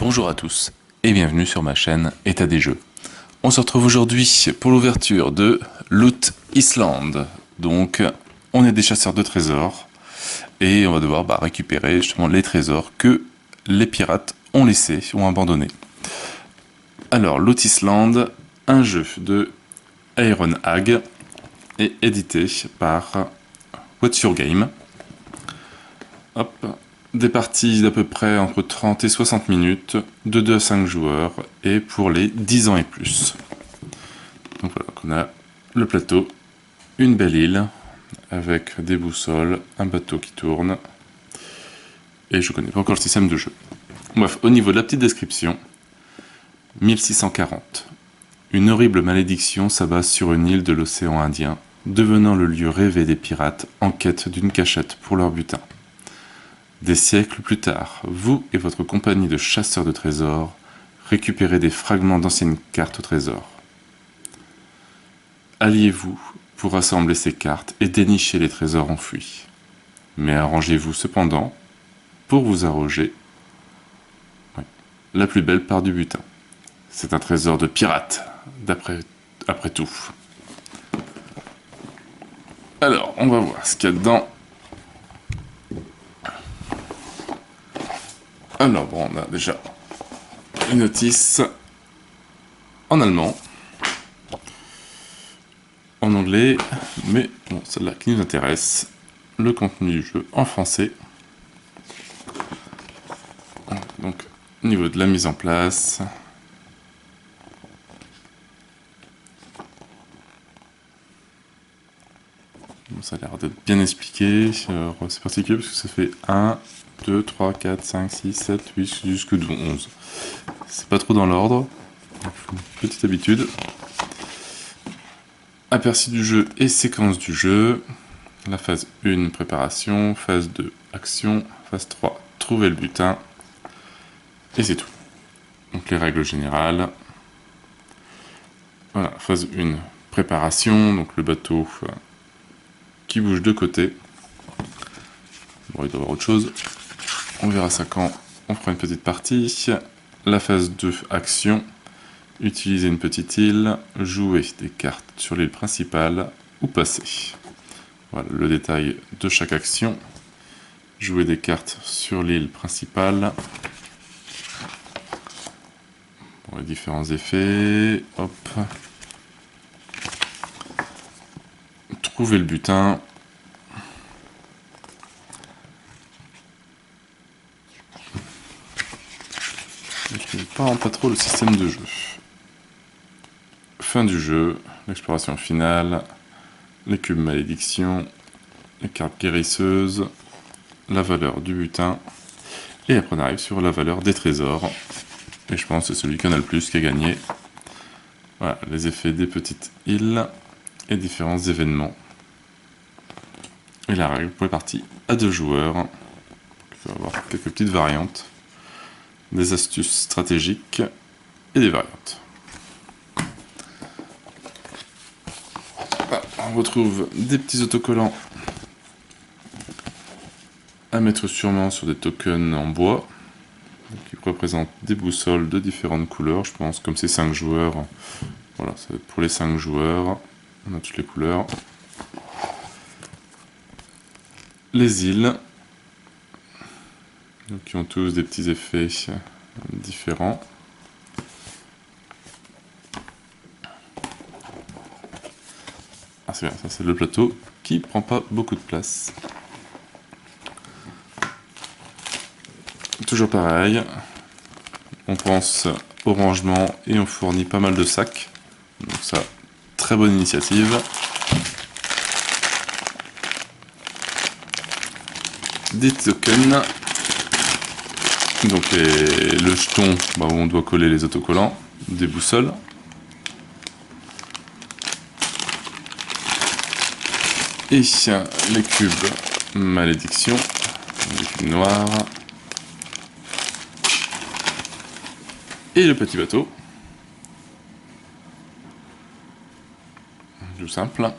Bonjour à tous et bienvenue sur ma chaîne État des jeux. On se retrouve aujourd'hui pour l'ouverture de Loot Island. Donc on est des chasseurs de trésors et on va devoir récupérer justement les trésors que les pirates ont laissés, ont abandonnés. Alors Loot Island, un jeu de Iron Hag et édité par What's Your Game. Hop. Des parties d'à peu près entre 30 et 60 minutes, de 2 à 5 joueurs, et pour les 10 ans et plus. Donc voilà, on a le plateau, une belle île, avec des boussoles, un bateau qui tourne, et je connais pas encore le système de jeu. Bref, au niveau de la petite description, 1640. Une horrible malédiction s'abat sur une île de l'océan Indien, devenant le lieu rêvé des pirates en quête d'une cachette pour leur butin. Des siècles plus tard, vous et votre compagnie de chasseurs de trésors récupérez des fragments d'anciennes cartes au trésor. Alliez-vous pour rassembler ces cartes et dénicher les trésors enfouis. Mais arrangez-vous cependant pour vous arroger la plus belle part du butin. C'est un trésor de pirate, après tout. Alors, on va voir ce qu'il y a dedans. Alors bon, on a déjà une notice en allemand, en anglais, mais bon, celle-là qui nous intéresse, le contenu du jeu en français. Donc, au niveau de la mise en place, bon, ça a l'air d'être bien expliqué. C'est particulier parce que ça fait 1, 2, 3, 4, 5, 6, 7, 8, jusque 11. C'est pas trop dans l'ordre. Petite habitude. Aperçu du jeu et séquence du jeu. La phase 1, préparation. Phase 2, action. Phase 3, trouver le butin. Et c'est tout. Donc les règles générales. Voilà, phase 1, préparation. Donc le bateau qui bouge de côté. Bon, il doit y avoir autre chose. On verra ça quand on fera une petite partie. La phase 2, action. Utiliser une petite île, jouer des cartes sur l'île principale ou passer. Voilà le détail de chaque action. Jouer des cartes sur l'île principale. Bon, les différents effets. Hop. Trouver le butin. Je ne comprends pas trop le système de jeu. Fin du jeu, l'exploration finale, les cubes malédiction, les cartes guérisseuses, la valeur du butin, et après on arrive sur la valeur des trésors. Et je pense que c'est celui qui en a le plus qui a gagné. Voilà, les effets des petites îles et différents événements. Et la règle pour les parties à 2 joueurs. Il va y avoir quelques petites variantes. Des astuces stratégiques et des variantes. On retrouve des petits autocollants à mettre sûrement sur des tokens en bois qui représentent des boussoles de différentes couleurs. Je pense comme c'est 5 joueurs, voilà, ça va être pour les 5 joueurs. On a toutes les couleurs. Les îles, donc, qui ont tous des petits effets différents. Ah, c'est bien, ça c'est le plateau qui prend pas beaucoup de place. Toujours pareil, on pense au rangement et on fournit pas mal de sacs. Donc ça, très bonne initiative. Des tokens. Donc le jeton où on doit coller les autocollants, des boussoles. Et les cubes malédiction, les cubes noirs. Et le petit bateau. Tout simple.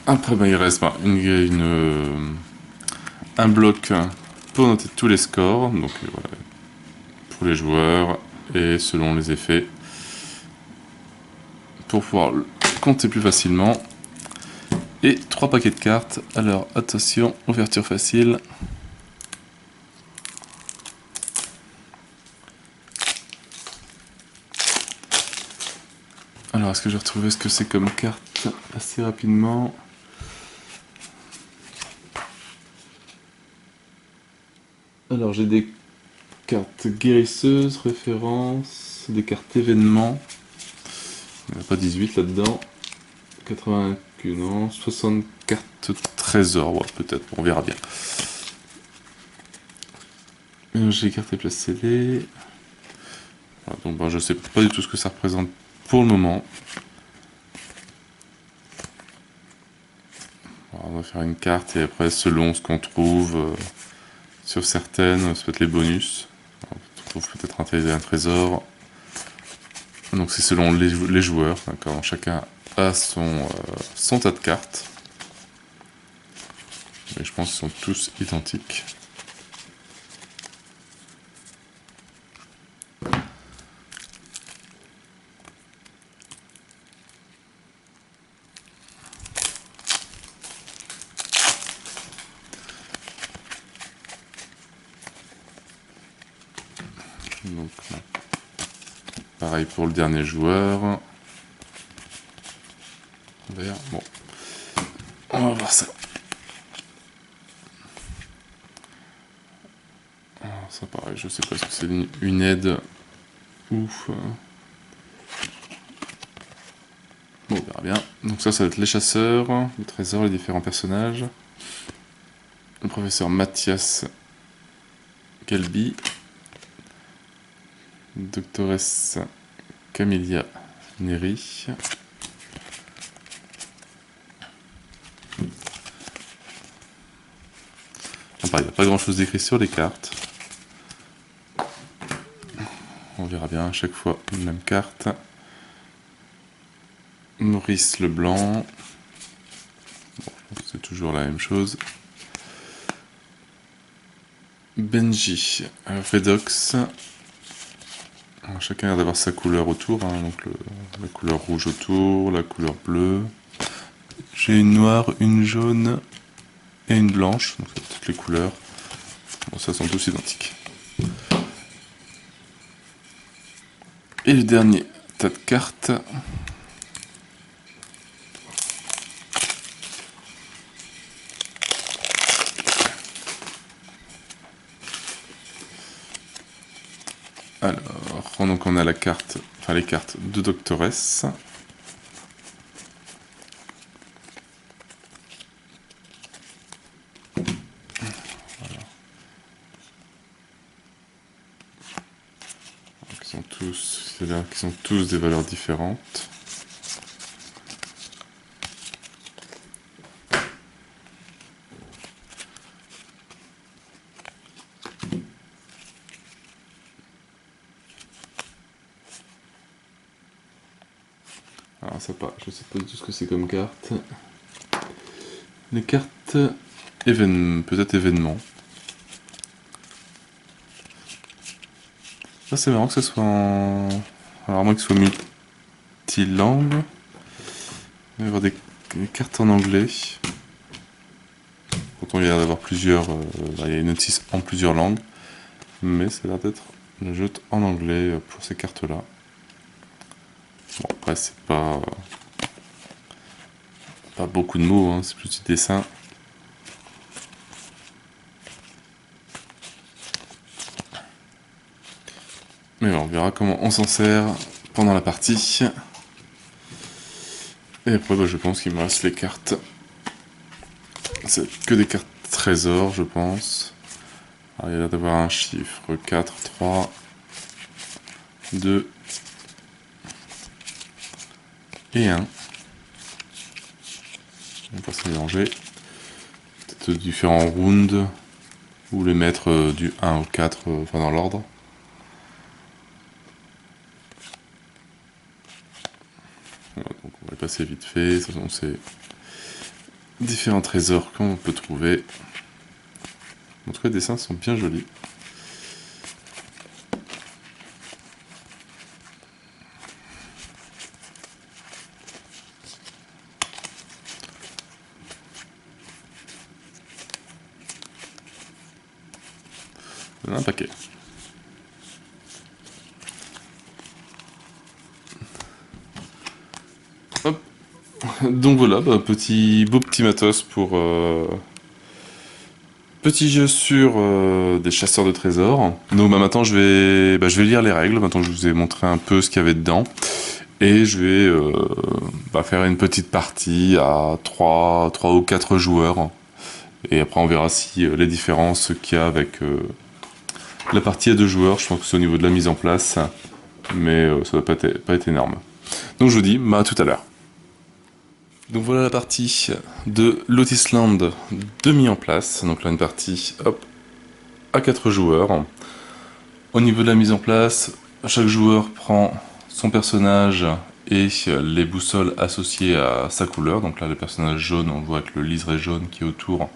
Après, il reste un bloc pour noter tous les scores, donc voilà, pour les joueurs et selon les effets, pour pouvoir compter plus facilement. Et 3 paquets de cartes, alors attention, ouverture facile. Alors est-ce que j'ai retrouvé ce que c'est comme carte assez rapidement? Alors j'ai des cartes guérisseuses, références, des cartes événements. Il n'y en a pas 18 là-dedans. 80, non, 60 cartes trésor, ouais, peut-être, on verra bien. J'ai les cartes et places scellées. Voilà, donc ben, je sais pas du tout ce que ça représente pour le moment. Alors, on va faire une carte et après selon ce qu'on trouve sur certaines, ça peut être les bonus. Alors, on trouve peut-être un trésor. Donc c'est selon les joueurs, d'accord. Chacun a son tas de cartes. Mais je pense qu'ils sont tous identiques. Donc, pareil pour le dernier joueur. Vert, bon. On va voir ça. Alors, ça pareil, je sais pas ce que c'est une aide ou... Bon, on verra bien. Donc ça va être les chasseurs, le trésor, les différents personnages. Le professeur Mathias Galbi. Doctoresse Camélia Neri. Enfin, il n'y a pas grand chose d'écrit sur les cartes. On verra bien à chaque fois une même carte. Maurice Leblanc. Bon, c'est toujours la même chose. Benji Redox. Alors, chacun a d'avoir sa couleur autour, hein, donc la couleur rouge autour, la couleur bleue. J'ai une noire, une jaune et une blanche, donc c'est toutes les couleurs. Bon, ça sont tous identiques. Et le dernier tas de cartes. Alors, donc on a la carte, enfin les cartes de Doctoresse. Voilà. Qui sont tous des valeurs différentes. Alors ça pas, je sais pas du tout ce que c'est comme carte. Les cartes peut-être événements. Ça c'est marrant que ce soit en... Alors à moins que ce soit multilangue. Il va y avoir des cartes en anglais. Pourtant il y a l'air d'avoir plusieurs... il y a une notice en plusieurs langues. Mais ça a l'air d'être le jeu en anglais pour ces cartes-là. Bon, après, c'est pas beaucoup de mots, hein, c'est plus du dessin. Mais bon, on verra comment on s'en sert pendant la partie. Et après, bah, je pense qu'il me reste les cartes. C'est que des cartes trésors, je pense. Alors, il y a l'air d'avoir un chiffre 4, 3, 2 et 1. On va pas se mélanger. Peut-être différents rounds, ou les mettre du 1 au 4, enfin dans l'ordre. Voilà, donc on va passer vite fait. Ce sont ces différents trésors qu'on peut trouver. En tout cas, les dessins sont bien jolis. Il y en a un paquet. Hop. Donc voilà, beau petit matos pour petit jeu sur des chasseurs de trésors. Donc maintenant je vais lire les règles, maintenant que je vous ai montré un peu ce qu'il y avait dedans. Et je vais faire une petite partie à 3 ou 4 joueurs. Et après on verra si les différences qu'il y a avec la partie à 2 joueurs. Je pense que c'est au niveau de la mise en place, mais ça va pas être énorme. Donc je vous dis, à tout à l'heure. Donc voilà la partie de Loot Island de mis en place. Donc là une partie hop, à 4 joueurs. Au niveau de la mise en place, chaque joueur prend son personnage et les boussoles associées à sa couleur. Donc là le personnage jaune, on le voit avec le liseré jaune qui est autour,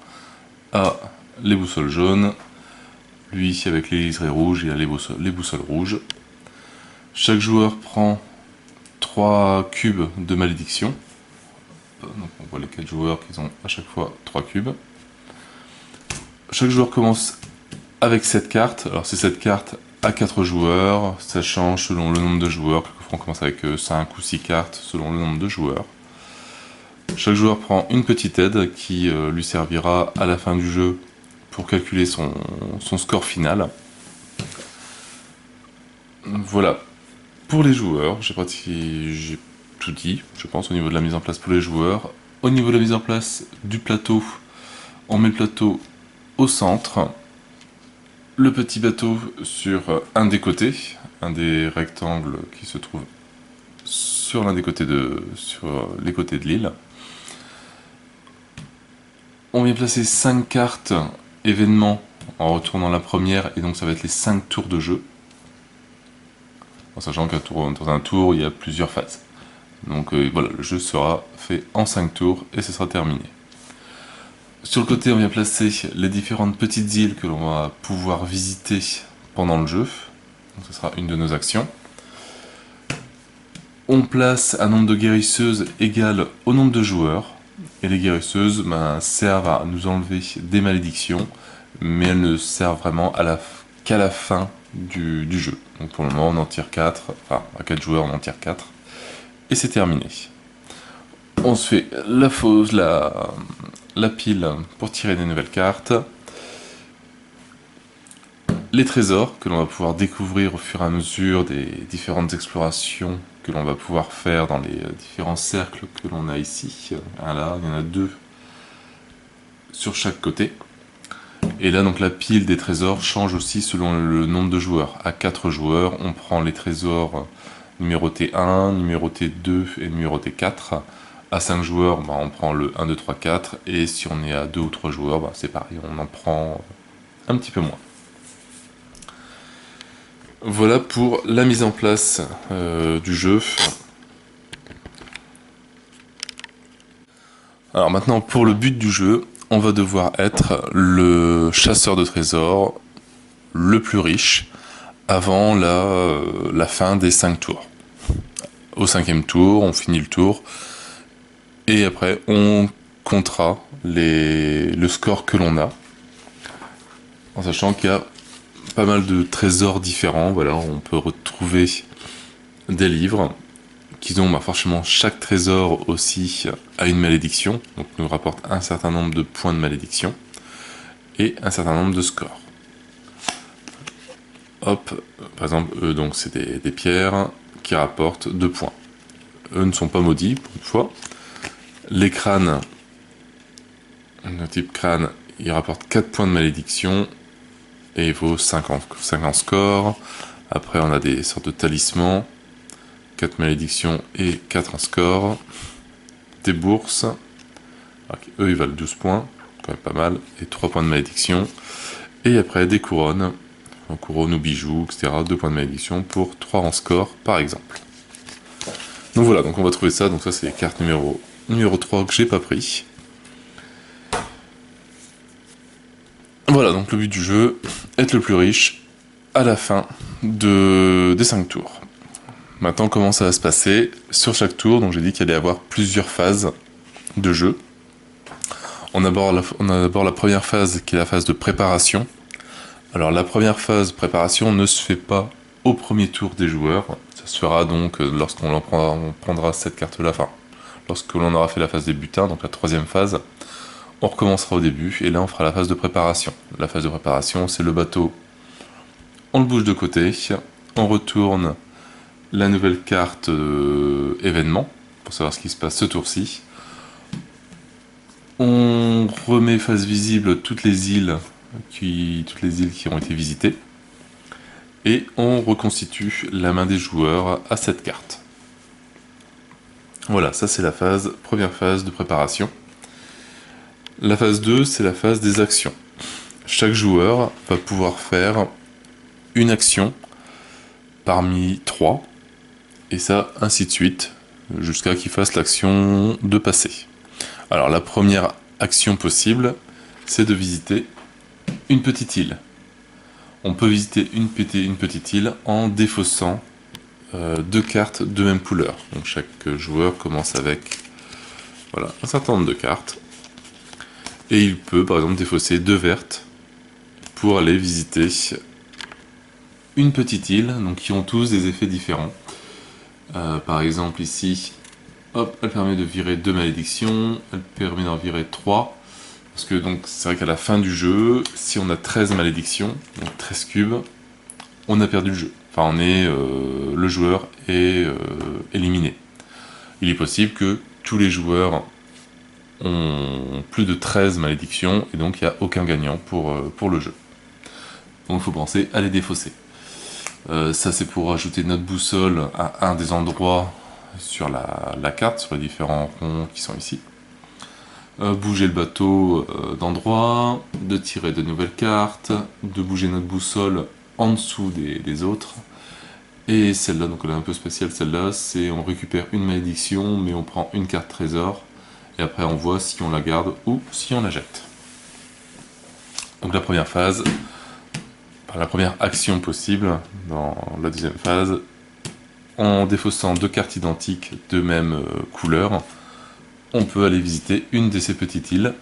a les boussoles jaunes. Lui avec les liserés rouges, il a les boussoles rouges. Chaque joueur prend 3 cubes de malédiction. Donc on voit les 4 joueurs qui ont à chaque fois 3 cubes. Chaque joueur commence avec cette carte. Alors c'est cette carte à 4 joueurs, ça change selon le nombre de joueurs. Quelquefois on commence avec 5 ou 6 cartes selon le nombre de joueurs. Chaque joueur prend une petite aide qui lui servira à la fin du jeu pour calculer son score final. Voilà. Pour les joueurs, j'ai tout dit, je pense, au niveau de la mise en place pour les joueurs. Au niveau de la mise en place du plateau, on met le plateau au centre. Le petit bateau sur un des côtés, un des rectangles qui se trouve sur les côtés de l'île. On vient placer 5 cartes événements en retournant la première, et donc ça va être les 5 tours de jeu. En sachant dans un tour, il y a plusieurs phases. Donc voilà, le jeu sera fait en 5 tours et ce sera terminé. Sur le côté, on vient placer les différentes petites îles que l'on va pouvoir visiter pendant le jeu. Donc, ce sera une de nos actions. On place un nombre de guérisseuses égal au nombre de joueurs. Et les guérisseuses servent à nous enlever des malédictions, mais elles ne servent vraiment qu'à la fin du jeu. Donc pour le moment, on en tire 4. Enfin, à 4 joueurs, on en tire 4. Et c'est terminé. On se fait la pile pour tirer des nouvelles cartes. Les trésors que l'on va pouvoir découvrir au fur et à mesure des différentes explorations que l'on va pouvoir faire dans les différents cercles que l'on a ici. Là, il y en a 2 sur chaque côté. Et là, donc la pile des trésors change aussi selon le nombre de joueurs. À 4 joueurs, on prend les trésors numérotés 1, numérotés 2 et numérotés 4. À 5 joueurs, on prend le 1, 2, 3, 4. Et si on est à 2 ou 3 joueurs, c'est pareil, on en prend un petit peu moins. Voilà pour la mise en place du jeu. Alors maintenant, pour le but du jeu, on va devoir être le chasseur de trésors le plus riche avant la fin des 5 tours. Au 5e tour, on finit le tour, et après on comptera le score que l'on a, en sachant qu'il y a pas mal de trésors différents. Voilà, on peut retrouver des livres qui ont forcément chaque trésor aussi a une malédiction, donc nous rapporte un certain nombre de points de malédiction et un certain nombre de scores. Hop, par exemple, eux, donc c'est des pierres qui rapportent 2 points. Eux ne sont pas maudits, pour une fois. Les crânes, le type crâne, il rapporte 4 points de malédiction et il vaut 5 en score. Après, on a des sortes de talismans, 4 malédictions et 4 en score. Des bourses, alors, eux ils valent 12 points, quand même pas mal, et 3 points de malédiction. Et après, des couronnes, en couronne ou bijoux, etc. 2 points de malédiction pour 3 en score, par exemple. Donc voilà, donc on va trouver ça. Donc ça, c'est les cartes numéro 3 que j'ai pas pris. Voilà, donc donc le but du jeu, être le plus riche à la fin des 5 tours. Maintenant, comment ça va se passer sur chaque tour? Donc j'ai dit qu'il allait y avoir plusieurs phases de jeu. On a d'abord la première phase qui est la phase de préparation. Alors la première phase de préparation ne se fait pas au premier tour des joueurs. Ça se fera donc lorsqu'on prendra cette carte-là, enfin lorsque l'on aura fait la phase des butins, donc la troisième phase. On recommencera au début et là on fera la phase de préparation. La phase de préparation, c'est le bateau. On le bouge de côté, on retourne la nouvelle carte événement pour savoir ce qui se passe ce tour-ci. On remet face visible toutes les îles qui ont été visitées. Et on reconstitue la main des joueurs à cette carte. Voilà, ça c'est la première phase de préparation. La phase 2, c'est la phase des actions. Chaque joueur va pouvoir faire une action parmi 3, et ça, ainsi de suite, jusqu'à qu'il fasse l'action de passer. Alors la première action possible, c'est de visiter une petite île. On peut visiter une petite île en défaussant 2 cartes de même couleur. Donc chaque joueur commence avec voilà, un certain nombre de cartes. Et il peut par exemple défausser 2 vertes pour aller visiter une petite île, donc qui ont tous des effets différents. Par exemple ici, hop, elle permet de virer 2 malédictions, elle permet d'en virer 3. Parce que donc c'est vrai qu'à la fin du jeu, si on a 13 malédictions, donc 13 cubes, on a perdu le jeu. Enfin, le joueur est éliminé. Il est possible que tous les joueurs ont plus de 13 malédictions, et donc il n'y a aucun gagnant pour le jeu. Donc il faut penser à les défausser. Ça c'est pour ajouter notre boussole à un des endroits sur la carte, sur les différents ronds qui sont ici. Bouger le bateau d'endroit, de tirer de nouvelles cartes, de bouger notre boussole en dessous des autres. Et celle-là, donc elle est un peu spéciale, celle-là, c'est on récupère une malédiction, mais on prend une carte trésor, et après on voit si on la garde ou si on la jette. Donc la première phase, la première action possible dans la deuxième phase, en défaussant 2 cartes identiques de même couleur, on peut aller visiter une de ces petites îles.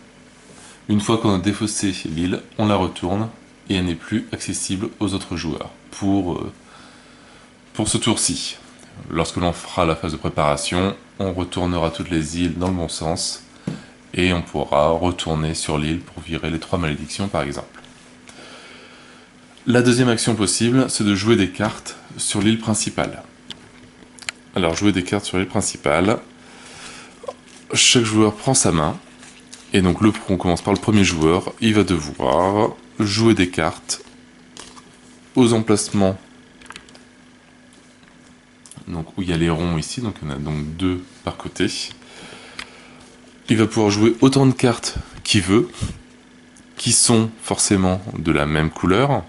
Une fois qu'on a défaussé l'île, on la retourne et elle n'est plus accessible aux autres joueurs pour ce tour-ci. Lorsque l'on fera la phase de préparation, on retournera toutes les îles dans le bon sens et on pourra retourner sur l'île pour virer les 3 malédictions par exemple. La deuxième action possible, c'est de jouer des cartes sur l'île principale. Alors jouer des cartes sur l'île principale, chaque joueur prend sa main, et donc on commence par le premier joueur, il va devoir jouer des cartes aux emplacements donc, où il y a les ronds ici, donc il y en a donc 2 par côté. Il va pouvoir jouer autant de cartes qu'il veut, qui sont forcément de la même couleur.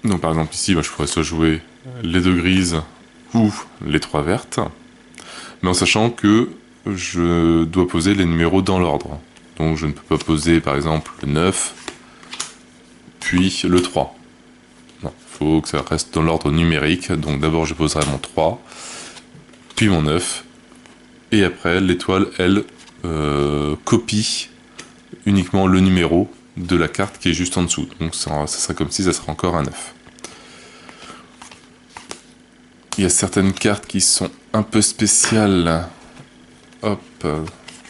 Donc par exemple ici, je pourrais soit jouer les 2 grises ou les 3 vertes, mais en sachant que je dois poser les numéros dans l'ordre. Donc je ne peux pas poser par exemple le 9, puis le 3. Non, il faut que ça reste dans l'ordre numérique, donc d'abord je poserai mon 3, puis mon 9, et après l'étoile, elle, copie uniquement le numéro de la carte qui est juste en dessous. Donc ça sera comme si ça serait encore un 9. Il y a certaines cartes qui sont un peu spéciales. Hop,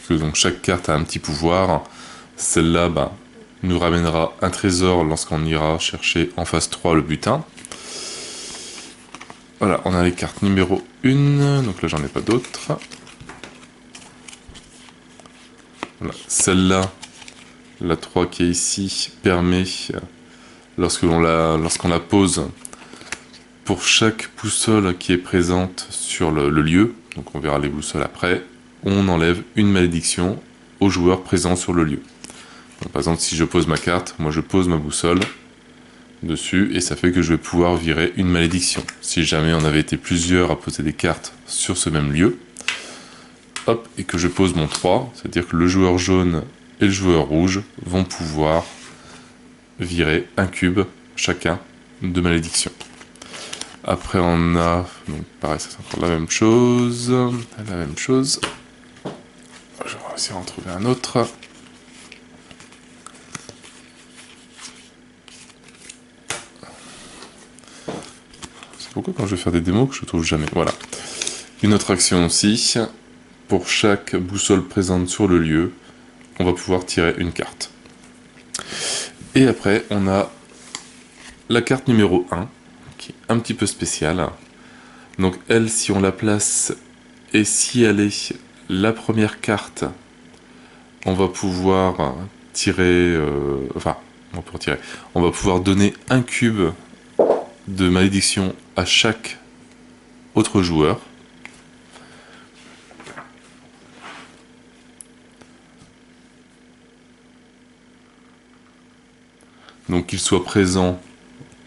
que donc chaque carte a un petit pouvoir. Celle-là nous ramènera un trésor lorsqu'on ira chercher en phase 3 le butin. Voilà, on a les cartes numéro 1, donc là j'en ai pas d'autres. Voilà. Celle-là, la 3 qui est ici, permet, lorsqu'on la pose, pour chaque boussole qui est présente sur le lieu, donc on verra les boussoles après, on enlève une malédiction aux joueurs présents sur le lieu. Donc, par exemple, si je pose ma carte, moi je pose ma boussole dessus, et ça fait que je vais pouvoir virer une malédiction. Si jamais on avait été plusieurs à poser des cartes sur ce même lieu, hop, et que je pose mon 3, c'est-à-dire que le joueur jaune et le joueur rouge vont pouvoir virer un cube chacun de malédiction. Après on a, donc pareil, c'est encore la même chose. Je vais essayer d'en trouver un autre. C'est pourquoi quand je vais faire des démos que je trouve jamais. Voilà. Une autre action aussi. Pour chaque boussole présente sur le lieu, on va pouvoir tirer une carte. Et après, on a la carte numéro 1, qui est un petit peu spéciale. Donc elle, si on la place, et si elle est la première carte, on va pouvoir tirer... on va pouvoir donner un cube de malédiction à chaque autre joueur. Donc qu'il soit présent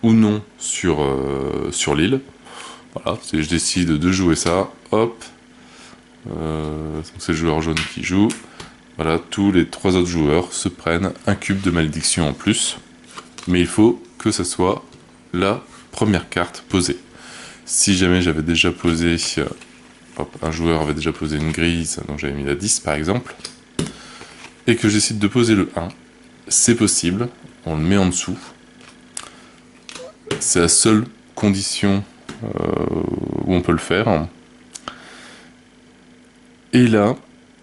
ou non sur l'île. Voilà, si je décide de jouer ça, hop, c'est le joueur jaune qui joue. Voilà, tous les 3 autres joueurs se prennent un cube de malédiction en plus. Mais il faut que ce soit la première carte posée. Si jamais j'avais déjà posé... un joueur avait déjà posé une grise, donc j'avais mis la 10 par exemple, et que j'décide de poser le 1, c'est possible, on le met en dessous. C'est la seule condition où on peut le faire. Et là,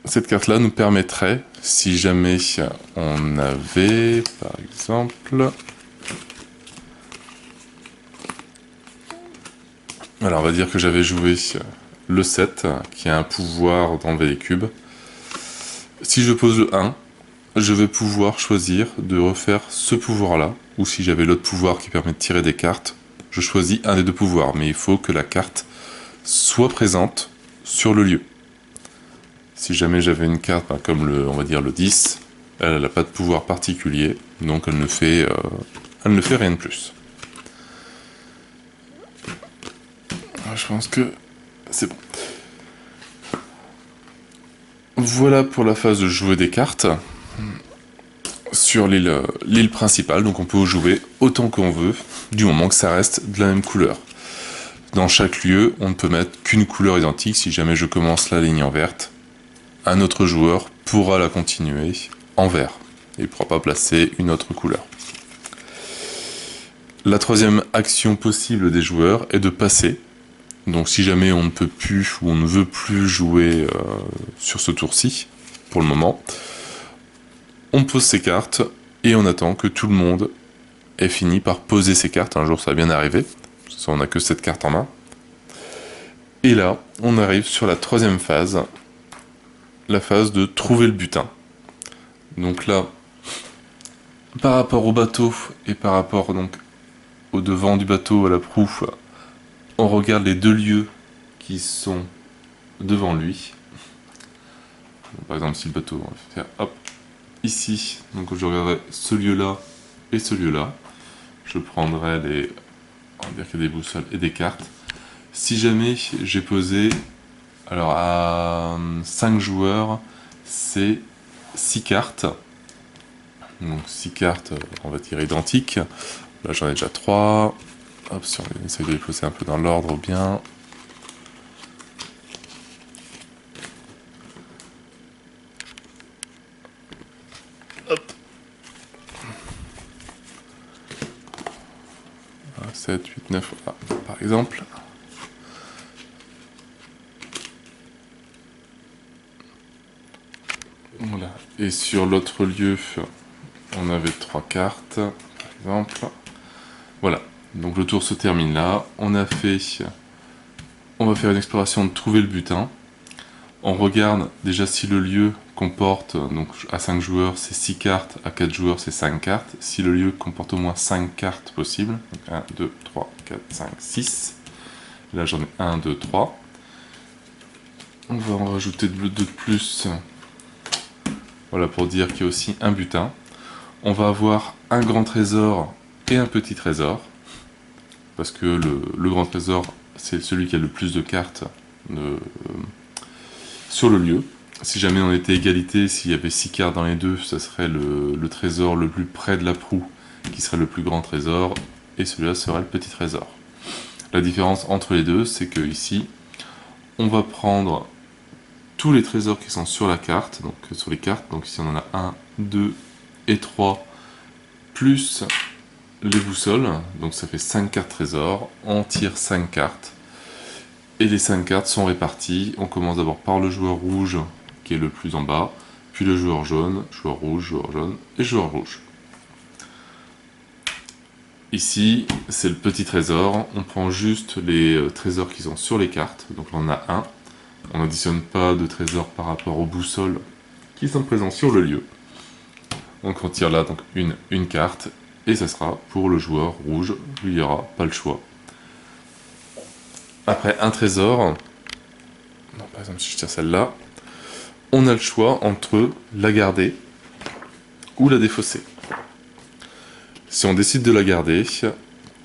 cette carte-là nous permettrait, si jamais on avait, par exemple... Alors on va dire que j'avais joué le 7, qui a un pouvoir d'enlever les cubes. Si je pose le 1, je vais pouvoir choisir de refaire ce pouvoir-là, ou si j'avais l'autre pouvoir qui permet de tirer des cartes, je choisis un des deux pouvoirs, mais il faut que la carte soit présente sur le lieu. Si jamais j'avais une carte comme on va dire le 10, elle n'a pas de pouvoir particulier, donc elle ne fait rien de plus. Je pense que c'est bon. Voilà pour la phase de jouer des cartes sur l'île principale, donc on peut jouer autant qu'on veut, du moment que ça reste de la même couleur. Dans chaque lieu, on ne peut mettre qu'une couleur identique. Si jamais je commence la ligne en verte, un autre joueur pourra la continuer en vert. Il ne pourra pas placer une autre couleur. La troisième action possible des joueurs est de passer. Donc si jamais on ne peut plus ou on ne veut plus jouer sur ce tour-ci, pour le moment, on pose ses cartes et on attend que tout le monde ait fini par poser ses cartes. Un jour ça va bien arriver, parce qu'on n'a que 7 cartes en main. Et là, on arrive sur la troisième phase, la phase de trouver le butin. Donc là, par rapport au bateau et par rapport donc au devant du bateau, à la proue, on regarde les deux lieux qui sont devant lui. Par exemple, si le bateau, on va faire hop, ici, donc je regarderai ce lieu-là et ce lieu-là. Je prendrai on va dire qu'il y a des boussoles et des cartes. Si jamais j'ai posé, alors à 5 joueurs, c'est 6 cartes. Donc 6 cartes, on va dire identiques. Là j'en ai déjà 3. Hop, si on essaye de les poser un peu dans l'ordre bien. Hop. 7, 8, 9, voilà, par exemple. Voilà. Et sur l'autre lieu, on avait 3 cartes, par exemple. Voilà. Donc le tour se termine là. On va faire une exploration de trouver le butin. On regarde déjà si le lieu comporte, donc à 5 joueurs c'est 6 cartes, à 4 joueurs c'est 5 cartes. Si le lieu comporte au moins 5 cartes possibles, donc 1, 2, 3, 4, 5, 6. Là j'en ai 1, 2, 3. On va en rajouter 2 de plus. Voilà pour dire qu'il y a aussi un butin. On va avoir un grand trésor et un petit trésor. Parce que le grand trésor, c'est celui qui a le plus de cartes sur le lieu. Si jamais on était égalité, s'il y avait 6 cartes dans les deux, ça serait le trésor le plus près de la proue, qui serait le plus grand trésor, et celui-là serait le petit trésor. La différence entre les deux, c'est que ici, on va prendre tous les trésors qui sont sur la carte, donc sur les cartes, donc ici on en a 1, 2 et 3, plus les boussoles, donc ça fait 5 cartes trésors, on tire 5 cartes, et les 5 cartes sont réparties, on commence d'abord par le joueur rouge, qui est le plus en bas, puis le joueur jaune, joueur jaune, et joueur rouge. Ici, c'est le petit trésor, on prend juste les trésors qui sont sur les cartes, donc là on a un. On n'additionne pas de trésors par rapport aux boussoles qui sont présents sur le lieu. Donc on tire là donc une carte, et ça sera pour le joueur rouge, il n'y aura pas le choix. Après un trésor, non, par exemple si je tire celle-là, on a le choix entre la garder ou la défausser. Si on décide de la garder,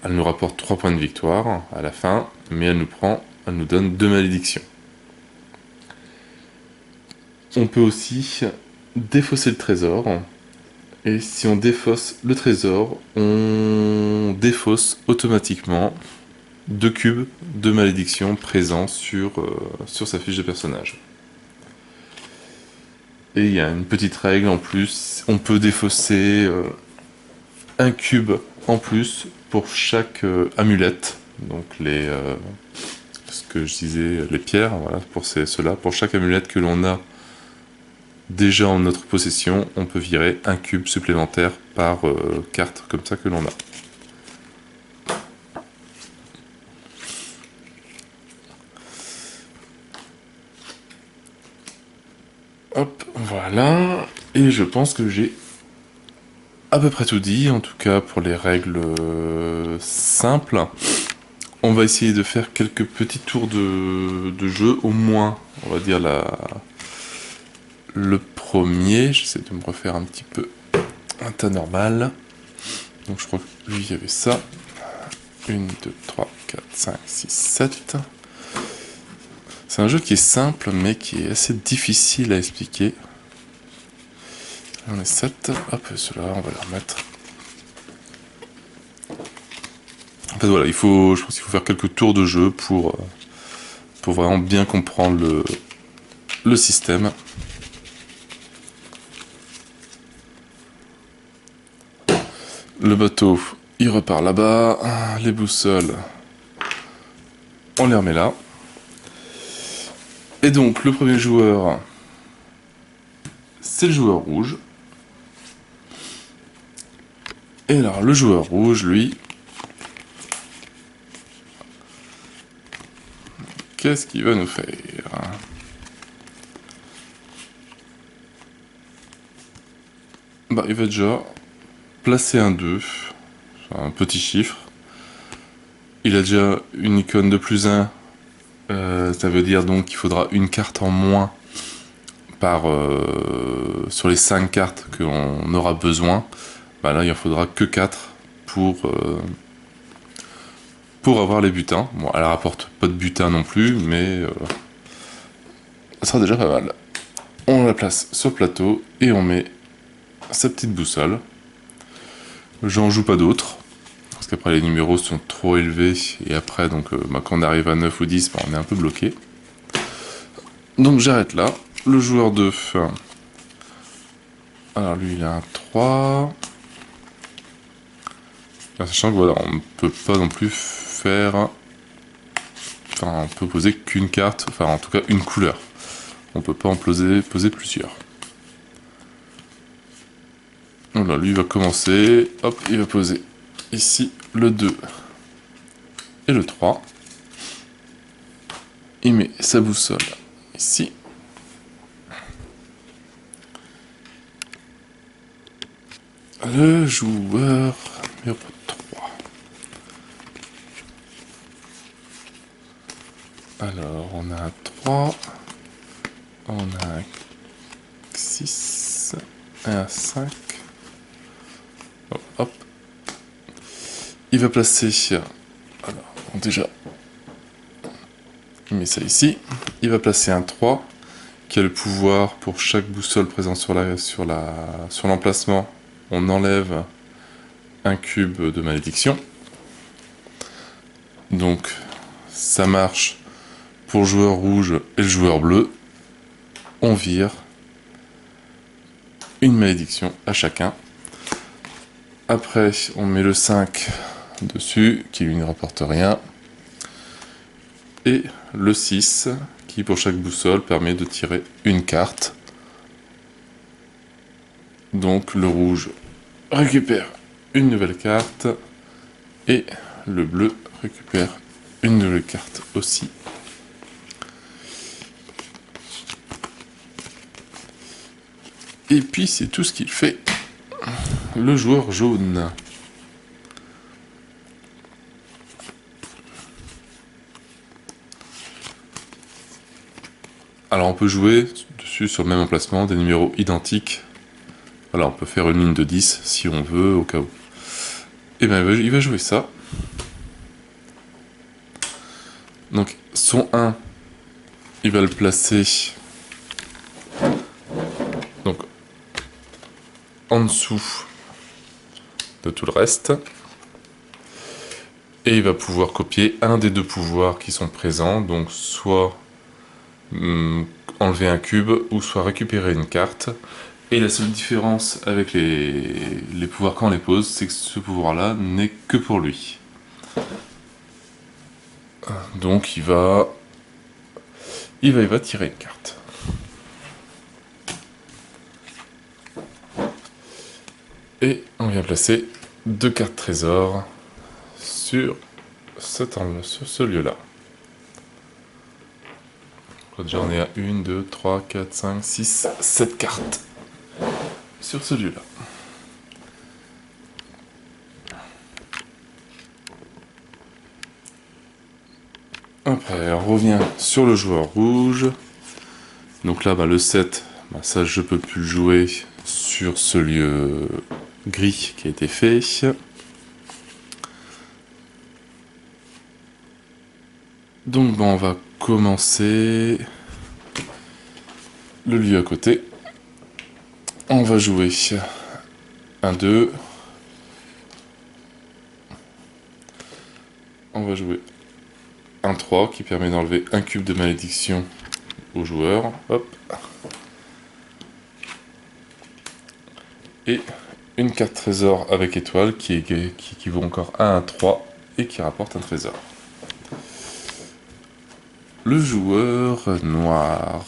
elle nous rapporte 3 points de victoire à la fin, mais elle nous donne 2 malédictions. On peut aussi défausser le trésor, et si on défausse le trésor, on défausse automatiquement 2 cubes de malédiction présents sur sa fiche de personnage. Et il y a une petite règle en plus, on peut défausser un cube en plus pour chaque amulette, donc ce que je disais, les pierres, voilà, pour ceux-là, pour chaque amulette que l'on a déjà en notre possession, on peut virer un cube supplémentaire par carte comme ça que l'on a. Hop, voilà, et je pense que j'ai à peu près tout dit, en tout cas pour les règles simples. On va essayer de faire quelques petits tours de jeu, au moins, on va dire le premier. J'essaie de me refaire un petit peu un tas normal. Donc je crois que lui, il y avait ça. 1, 2, 3, 4, 5, 6, 7. C'est un jeu qui est simple, mais qui est assez difficile à expliquer. On est 7. Hop, ceux-là, on va les remettre. En fait, voilà, je pense qu'il faut faire quelques tours de jeu pour vraiment bien comprendre le système. Le bateau, il repart là-bas. Les boussoles, on les remet là. Et donc, le premier joueur, c'est le joueur rouge. Et alors, le joueur rouge, lui, qu'est-ce qu'il va nous faire? Bah, il va déjà placer un 2, un petit chiffre. Il a déjà une icône de +1, ça veut dire donc qu'il faudra une carte en moins sur les 5 cartes qu'on aura besoin. Bah là, il en faudra que 4 pour avoir les butins. Bon, elle rapporte pas de butin non plus, mais ça sera déjà pas mal. On la place sur le plateau et on met sa petite boussole. J'en joue pas d'autres, parce qu'après les numéros sont trop élevés, et après, donc, quand on arrive à 9 ou 10, on est un peu bloqué. Donc j'arrête là. Le joueur 2, alors lui il a un 3. Sachant que voilà, on ne peut pas non plus faire... Enfin, on peut poser qu'une carte, enfin en tout cas une couleur. On peut pas en poser plusieurs. Voilà, lui il va commencer, hop, il va poser ici le 2 et le 3. Il met sa boussole ici. Le joueur numéro 3. Alors, on a un 3, on a un 6 et un 5. Hop, hop. Il va placer... Alors, bon, déjà, il met ça ici. Il va placer un 3. quel pouvoir pour chaque boussole présent sur l'emplacement. On enlève un cube de malédiction. Donc ça marche pour le joueur rouge et le joueur bleu. On vire une malédiction à chacun. Après, on met le 5 dessus, qui lui ne rapporte rien. Et le 6, qui pour chaque boussole permet de tirer une carte. Donc le rouge récupère une nouvelle carte. Et le bleu récupère une nouvelle carte aussi. Et puis c'est tout ce qu'il fait. Le joueur jaune. Alors on peut jouer dessus sur le même emplacement des numéros identiques. Voilà, on peut faire une ligne de 10 si on veut, au cas où. Et bien il va jouer ça. Donc son 1, il va le placer donc en dessous de tout le reste. Et il va pouvoir copier un des deux pouvoirs qui sont présents, donc soit enlever un cube ou soit récupérer une carte. Et la seule différence avec les pouvoirs quand on les pose, c'est que ce pouvoir-là n'est que pour lui. Donc il va tirer une carte. Et on vient placer 2 cartes trésors sur ce lieu-là. Déjà on est à 1, 2, 3, 4, 5, 6, 7 cartes sur ce lieu-là. Après, on revient sur le joueur rouge. Donc là, le 7, ça je peux plus le jouer sur ce lieu gris qui a été fait. Donc on va commencer le lieu à côté. On va jouer un 2. On va jouer un 3 qui permet d'enlever un cube de malédiction au joueur. Hop. Et une carte trésor avec étoile qui équivaut encore à un 3 et qui rapporte un trésor. Le joueur noir.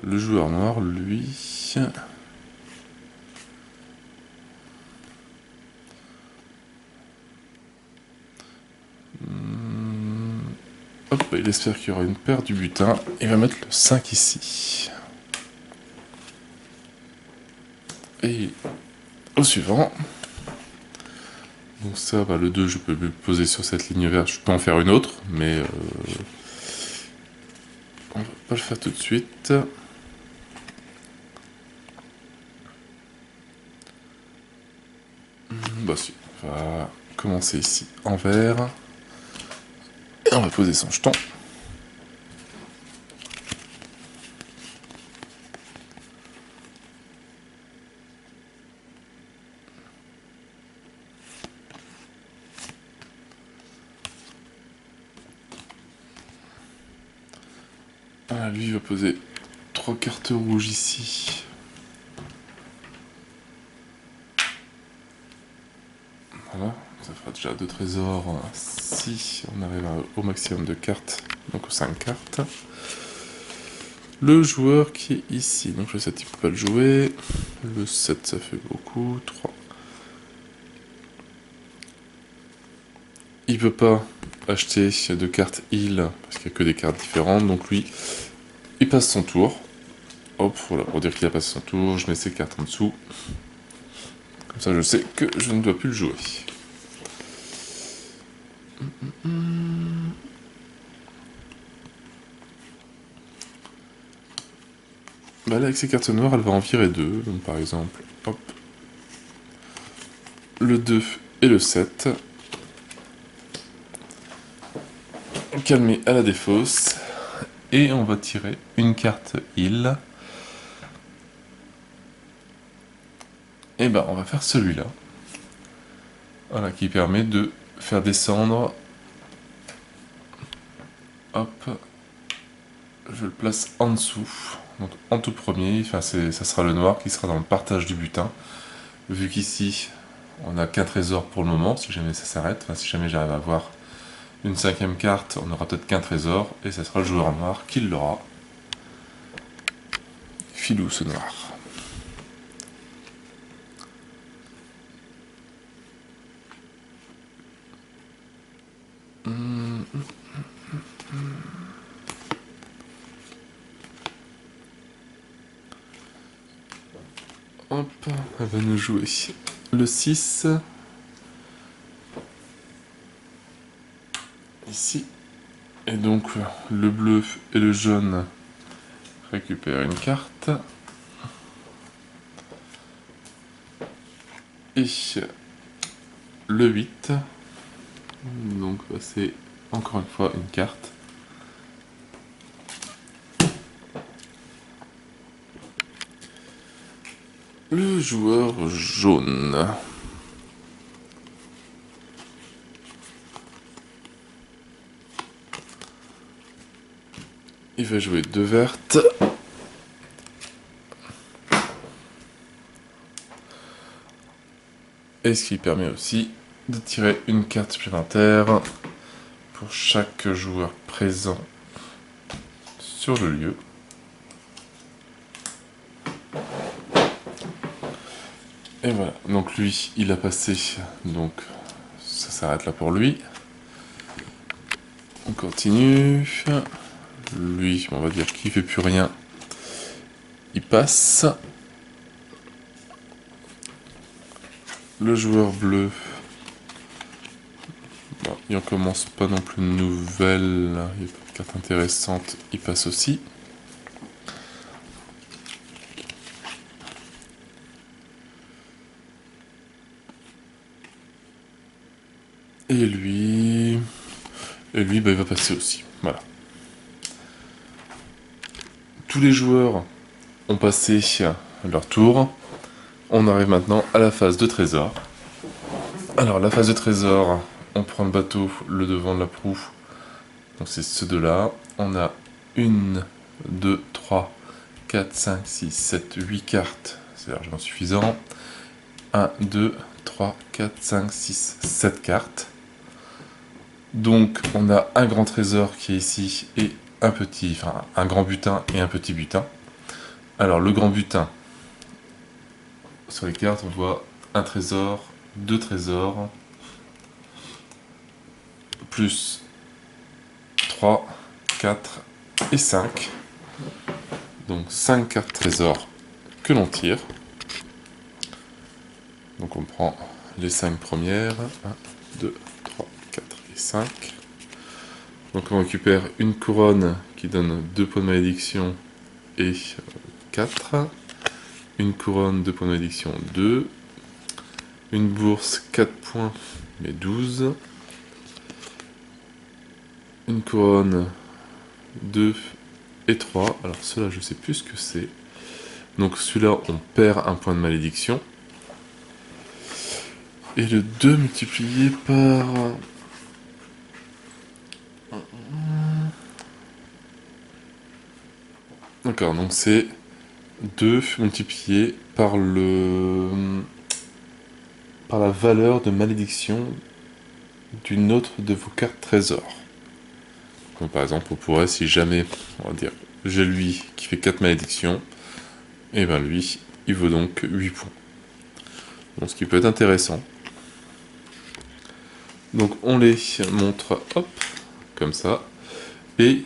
Le joueur noir, lui... Hop, il espère qu'il y aura une paire du butin. Il va mettre le 5 ici. Et au suivant. Donc ça, le 2, je peux le poser sur cette ligne verte. Je peux en faire une autre, mais on va pas le faire tout de suite. Si, on va commencer ici en vert. Et on va poser son jeton. Lui il va poser 3 cartes rouges ici. Voilà, ça fera déjà 2 trésors si on arrive au maximum de cartes, donc aux 5 cartes. Le joueur qui est ici, donc le 7 il peut pas le jouer, le 7 ça fait beaucoup, 3. Il peut pas acheter de cartes heal, parce qu'il n'y a que des cartes différentes, donc lui, il passe son tour. Hop, voilà, pour dire qu'il a passé son tour, je mets ses cartes en dessous. Comme ça, je sais que je ne dois plus le jouer. Là, avec ses cartes noires, elle va en virer 2. Donc, par exemple, hop. Le 2 et le 7. calmer à la défausse. Et on va tirer une carte heal. Et ben on va faire celui-là. Voilà, qui permet de faire descendre. Hop. Je le place en dessous. Donc en tout premier, enfin ça sera le noir qui sera dans le partage du butin. Vu qu'ici, on n'a qu'un trésor pour le moment, si jamais ça s'arrête. Enfin, si jamais j'arrive à avoir une 5e carte, on aura peut-être qu'un trésor. Et ça sera le joueur noir qui l'aura. Filou ce noir. Hop, elle va nous jouer le 6. Ici. Et donc le bleu et le jaune récupèrent une carte. Et le 8. Donc c'est encore une fois une carte. Le joueur jaune. Il va jouer 2 vertes. Et ce qui permet aussi de tirer une carte supplémentaire pour chaque joueur présent sur le lieu. Et voilà, donc lui, il a passé, donc ça s'arrête là pour lui. On continue. Lui, on va dire qu'il fait plus rien. Il passe. Le joueur bleu, bon, il en commence pas non plus une nouvelle. Il y a pas de carte intéressante, il passe aussi. Et lui, bah, il va passer aussi. Voilà. Tous les joueurs ont passé leur tour. On arrive maintenant à la phase de trésor. Alors, la phase de trésor, on prend le bateau, le devant de la proue. Donc, c'est ce deux-là. On a 1, 2, 3, 4, 5, 6, 7, 8 cartes. C'est largement suffisant. 1, 2, 3, 4, 5, 6, 7 cartes. Donc, on a un grand trésor qui est ici et un grand butin et un petit butin. Alors, le grand butin, sur les cartes, on voit un trésor, 2 trésors, plus 3, 4 et 5. Donc, 5 cartes trésors que l'on tire. Donc, on prend les 5 premières. 1, 2, 3, 4 et 5. Donc, on récupère une couronne qui donne 2 points de malédiction et 4. Une couronne, 2 points de malédiction, 2. Une bourse, 4 points, mais 12. Une couronne, 2 et 3. Alors cela je sais plus ce que c'est. Donc celui-là, on perd un point de malédiction. Et le 2 multiplié par... D'accord, donc c'est 2 multiplié par la valeur de malédiction d'une autre de vos cartes trésors. Donc par exemple, on pourrait, si jamais, on va dire, j'ai lui qui fait 4 malédictions, et ben lui, il vaut donc 8 points. Donc ce qui peut être intéressant. Donc on les montre, hop, comme ça, et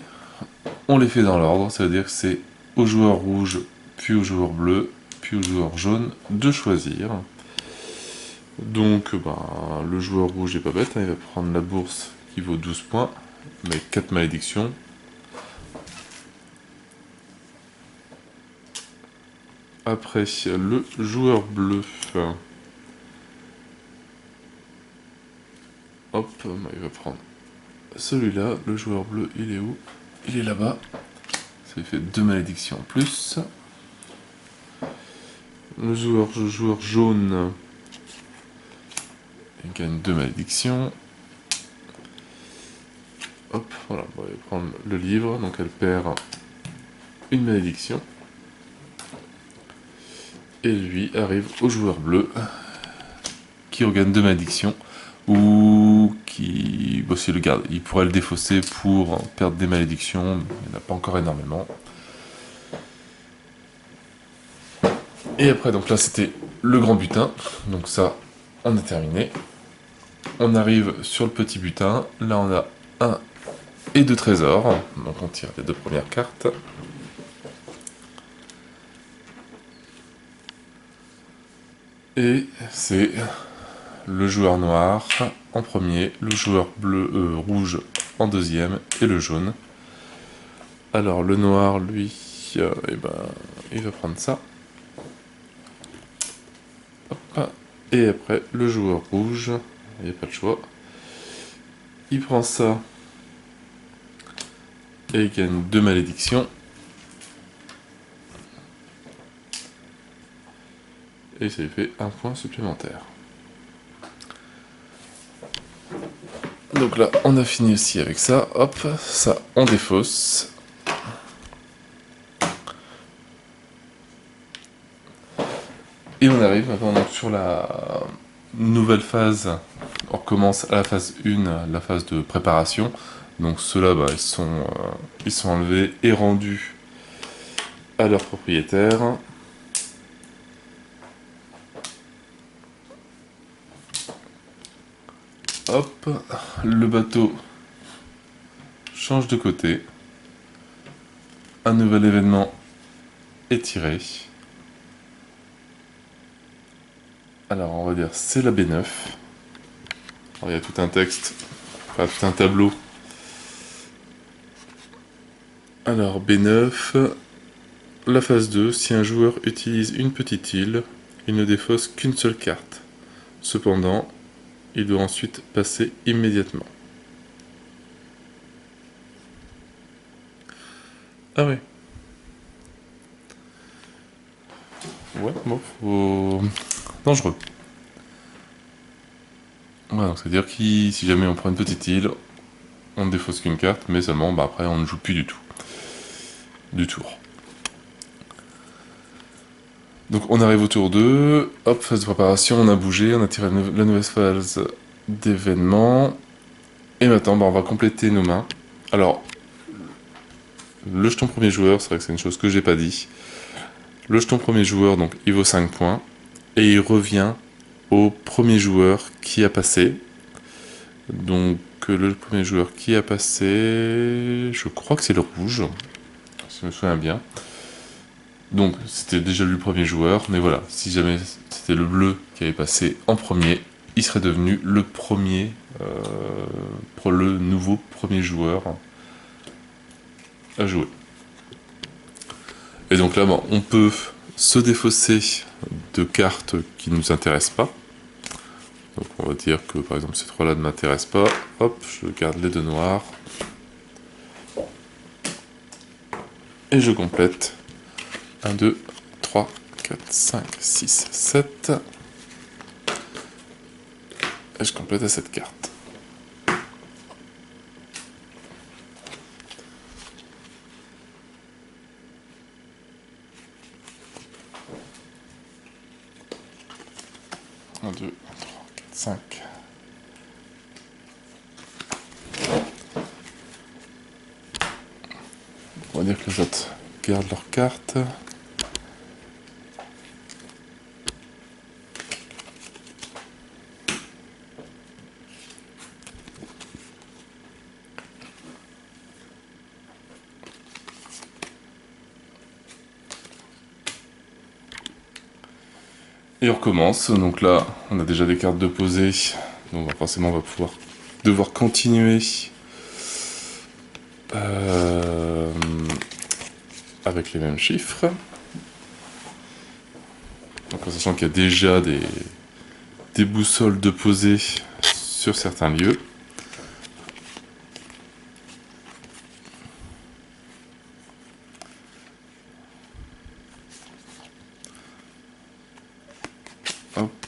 on les fait dans l'ordre, ça veut dire que c'est au joueur rouge, puis au joueur bleu, puis au joueur jaune de choisir. Donc le joueur rouge est pas bête, hein, il va prendre la bourse qui vaut 12 points, mais 4 malédictions. Après, le joueur bleu, hop, il va prendre celui-là, le joueur bleu, il est où? Il est là-bas. Ça lui fait 2 malédictions en plus. Le joueur jaune, il gagne 2 malédictions. Hop, voilà, on va prendre le livre, donc elle perd une malédiction. Et lui arrive au joueur bleu, qui regagne 2 malédictions, ou qui... Bon, s'il le garde, il pourrait le défausser pour perdre des malédictions, il n'y en a pas encore énormément. Et après, donc là, c'était le grand butin, donc ça, on a terminé. On arrive sur le petit butin, là on a 1 et 2 trésors, donc on tire les 2 premières cartes. Et c'est le joueur noir en premier, le joueur rouge en deuxième et le jaune. Alors le noir, lui, eh ben, il va prendre ça. Hop. Et après, le joueur rouge, il n'y a pas de choix. Il prend ça et il gagne 2 malédictions. Et ça lui fait 1 point supplémentaire. Donc là, on a fini aussi avec ça. Hop, ça, on défausse. Et on arrive maintenant donc sur la nouvelle phase. On recommence à la phase 1, la phase de préparation. Donc ceux-là, bah, ils sont enlevés et rendus à leur propriétaire. Hop, le bateau change de côté. Un nouvel événement est tiré. Alors on va dire c'est la B9. Alors, il y a tout un texte, enfin tout un tableau. Alors B9, la phase 2, si un joueur utilise une petite île, il ne défausse qu'une seule carte. Cependant, il doit ensuite passer immédiatement. Ah ouais. Ouais, bon, faut... dangereux. Ouais, donc c'est-à-dire que si jamais on prend une petite île, on ne défausse qu'une carte, mais seulement bah, après on ne joue plus du tout. Du tour. Donc on arrive au tour 2, hop, phase de préparation, on a bougé, on a tiré la nouvelle phase d'événement. Et maintenant, bah, on va compléter nos mains. Alors, le jeton premier joueur, c'est vrai que c'est une chose que j'ai pas dit. Le jeton premier joueur, donc il vaut 5 points. Et il revient au premier joueur qui a passé. Donc le premier joueur qui a passé, je crois que c'est le rouge, si je me souviens bien. Donc c'était déjà lui le premier joueur, mais voilà, si jamais c'était le bleu qui avait passé en premier, il serait devenu le premier, pour le nouveau premier joueur à jouer. Et donc là, bon, on peut se défausser de cartes qui ne nous intéressent pas. Donc on va dire que par exemple ces trois-là ne m'intéressent pas. Hop, je garde les 2 noirs. Et je complète 1, 2, 3, 4, 5, 6, 7. Et je complète à cette carte. Un, 2, 3, 4, 5. On va dire que les autres gardent leurs cartes. Et on recommence, donc là on a déjà des cartes de posée, donc forcément on va devoir continuer avec les mêmes chiffres. Donc en sachant qu'il y a déjà des boussoles de posée sur certains lieux.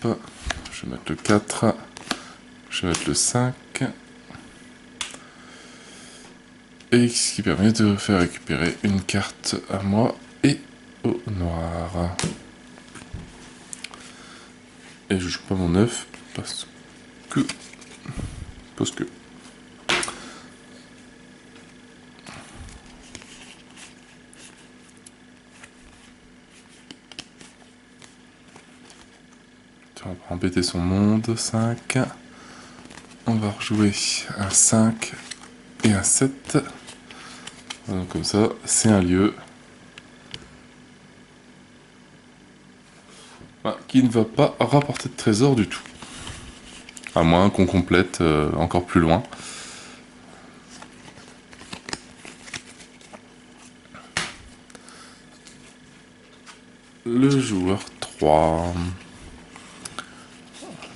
je vais mettre le 4. Je vais mettre le 5. Et ce qui permet de faire récupérer une carte à moi et au noir. Et je joue pas mon 9 parce que... On va embêter son monde, 5. On va rejouer un 5 et un 7. Donc comme ça, c'est un lieu qui ne va pas rapporter de trésor du tout. À moins qu'on complète encore plus loin. Le joueur 3.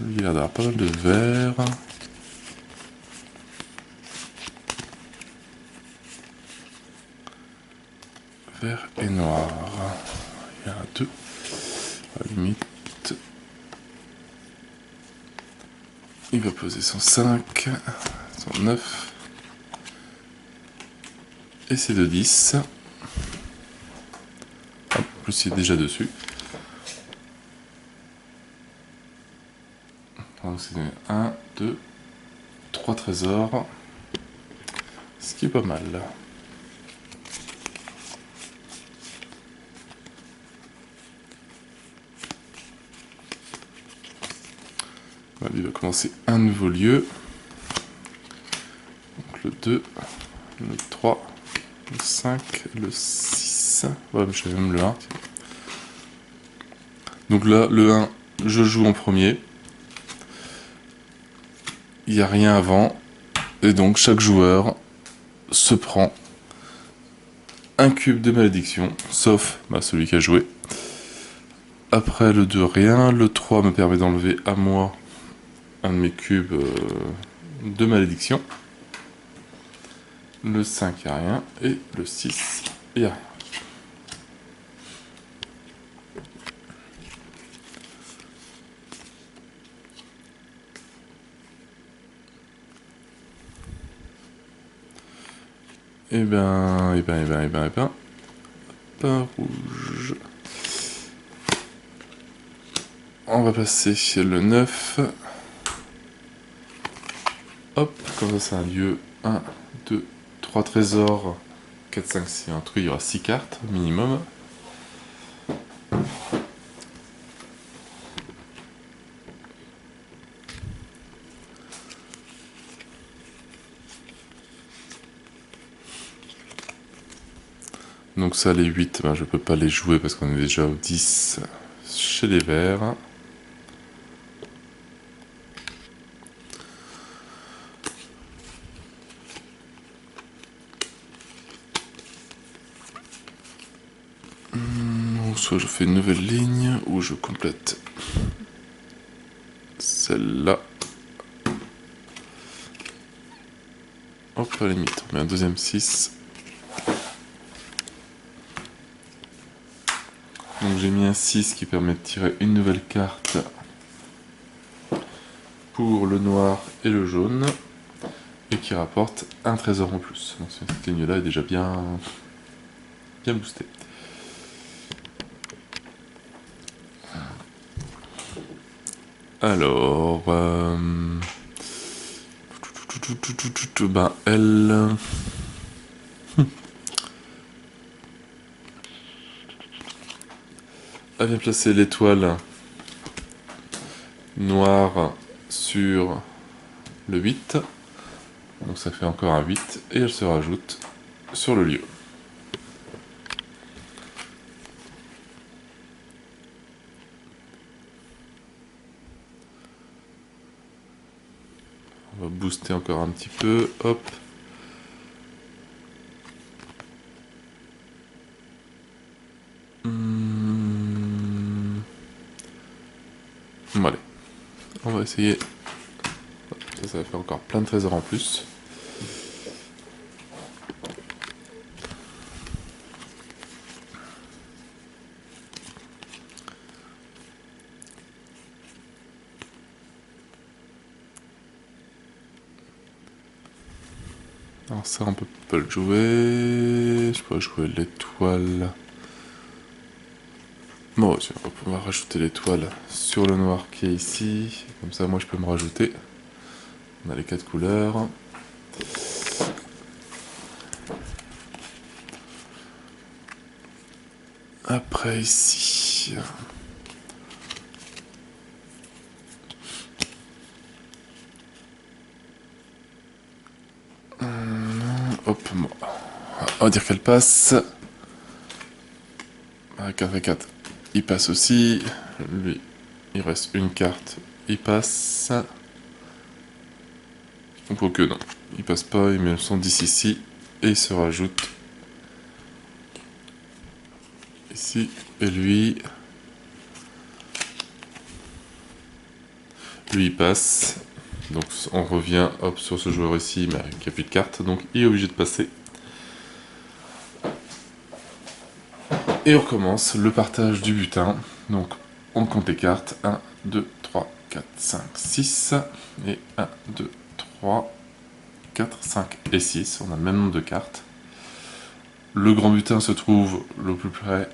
Lui, il a d'avoir pas mal de verre. Vert et noir. Il y en a 2. À la limite. Il va poser son 5, son 9. Et ses 2 10. Hop, je suis déjà dessus. Donc c'est 1, 2, 3 trésors. Ce qui est pas mal. Voilà, il va commencer un nouveau lieu. Donc le 2, le 3, le 5, le 6. Ouais, mais j'avais même le 1. Donc là, le 1, je joue en premier. Il n'y a rien avant. Et donc chaque joueur se prend un cube de malédiction, sauf celui qui a joué. Après le 2, rien. Le 3 me permet d'enlever à moi un de mes cubes de malédiction. Le 5, il n'y a rien. Et le 6, il n'y a rien. Et ben, pas rouge. On va passer le 9. Hop, comme ça c'est un lieu. 1, 2, 3 trésors. 4, 5, 6, un truc, il y aura 6 cartes minimum. Donc ça, les 8, je peux pas les jouer parce qu'on est déjà au 10 chez les verts. Soit je fais une nouvelle ligne, ou je complète celle-là. Hop, à la limite, on met un deuxième 6. Donc j'ai mis un 6 qui permet de tirer une nouvelle carte pour le noir et le jaune, et qui rapporte un trésor en plus. Donc cette ligne-là est déjà bien boostée. Alors, elle... Elle vient placer l'étoile noire sur le 8. Donc ça fait encore un 8. Et elle se rajoute sur le lieu. On va booster encore un petit peu. Hop. Bon, allez. On va essayer. Ça va faire encore plein de trésors en plus. Alors ça, on peut pas le jouer. Je peux jouer l'étoile. Bon, tiens, on va rajouter l'étoile sur le noir qui est ici. Comme ça, moi, je peux me rajouter. On a les 4 couleurs. Après, ici... Hop, bon. On va dire qu'elle passe. Ah, 4 et 4. Il passe aussi. Lui, il reste une carte. Il passe. On peut que non. Il passe pas, il met son 10 ici. Et il se rajoute ici. Et lui... Lui, il passe. Donc on revient hop, sur ce joueur ici, mais qui n'a plus de cartes. Donc il est obligé de passer. Et on recommence le partage du butin. Donc on compte les cartes. 1, 2, 3, 4, 5, 6. Et 1, 2, 3, 4, 5 et 6. On a le même nombre de cartes. Le grand butin se trouve le plus près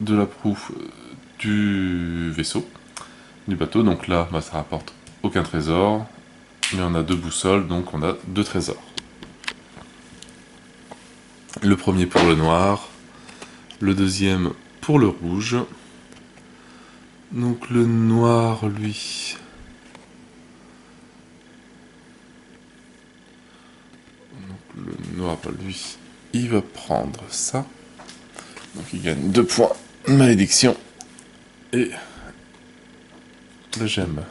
de la proue du vaisseau, du bateau. Donc là, bah, ça rapporte aucun trésor. Mais on a 2 boussoles, donc on a 2 trésors. Le premier pour le noir. Le deuxième pour le rouge. Donc le noir, lui... Donc le noir, lui, il va prendre ça. Donc il gagne 2 points. Malédiction. Et la gemme.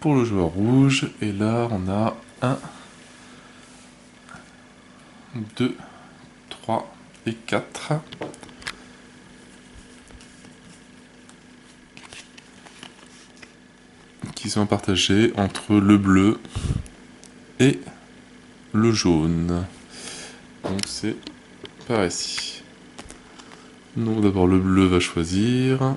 Pour le joueur rouge. Et là, on a 1, 2, 3 et 4. Qui sont partagés entre le bleu et le jaune. Donc c'est par ici. Donc d'abord le bleu va choisir.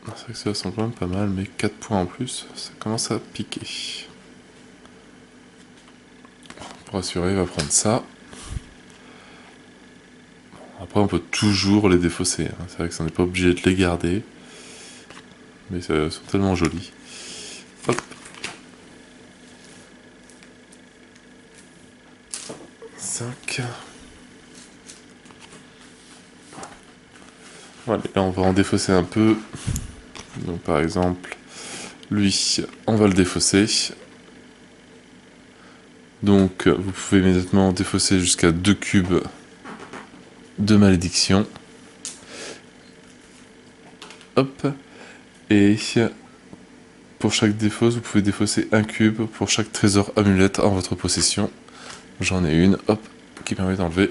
C'est vrai que ça semble quand même pas mal, mais 4 points en plus, ça commence à piquer. Pour assurer, il va prendre ça. Après, on peut toujours les défausser. Hein. C'est vrai que on n'est pas obligé de les garder. Mais ils sont tellement jolis. Hop. 5. Voilà, là on va en défausser un peu. Donc par exemple, lui, on va le défausser. Donc vous pouvez immédiatement défausser jusqu'à 2 cubes de malédiction. Hop. Et pour chaque défausse, vous pouvez défausser 1 cube pour chaque trésor amulette en votre possession. J'en ai une, hop, qui permet d'enlever.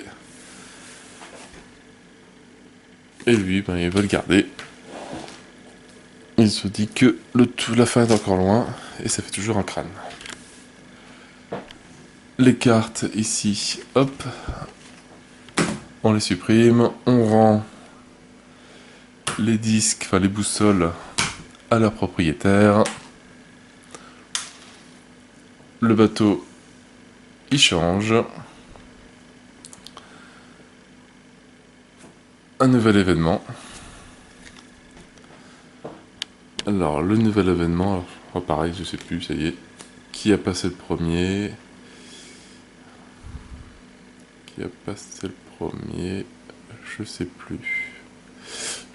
Et lui, ben, il va le garder. Il se dit que la fin est encore loin, et ça fait toujours un crâne. Les cartes ici, hop, on les supprime, on rend les disques, enfin les boussoles à leur propriétaire. Le bateau, il change. Un nouvel événement. Alors, le nouvel événement, alors, oh, pareil, je sais plus, ça y est. Qui a passé le premier? Qui a passé le premier? Je sais plus.